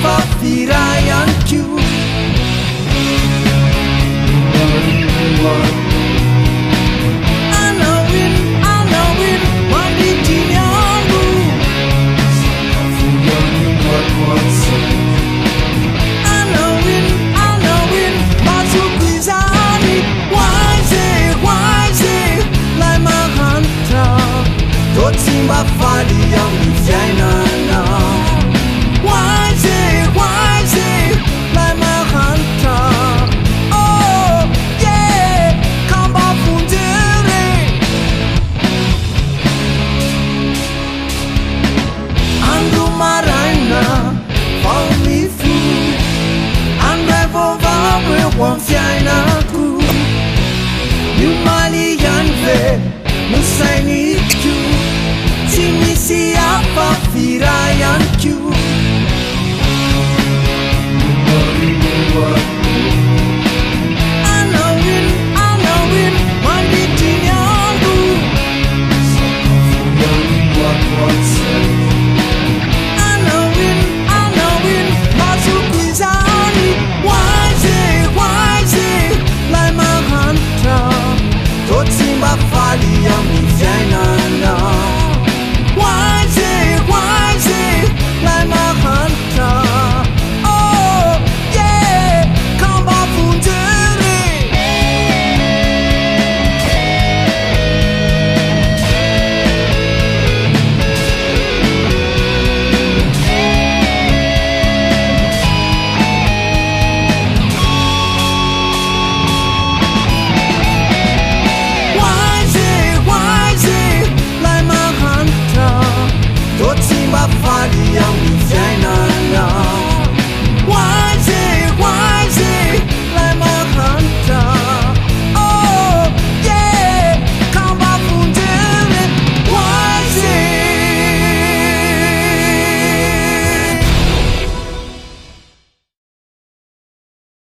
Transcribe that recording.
Firayanku Anawin Manditiangu Anawin Masukizani Wise Lai mahanta Totimba fali yang Vyainana Wise Lai mahanta Oh yeah Kamba fundere Andu marana Follow me through Andrevo vawe Wamfyainaku Yumali yanve Musaini ku Timisi apa Firayanku Anawin Manditiangu Anawin Masukizani Wise Lai mahanta Totimba fali yang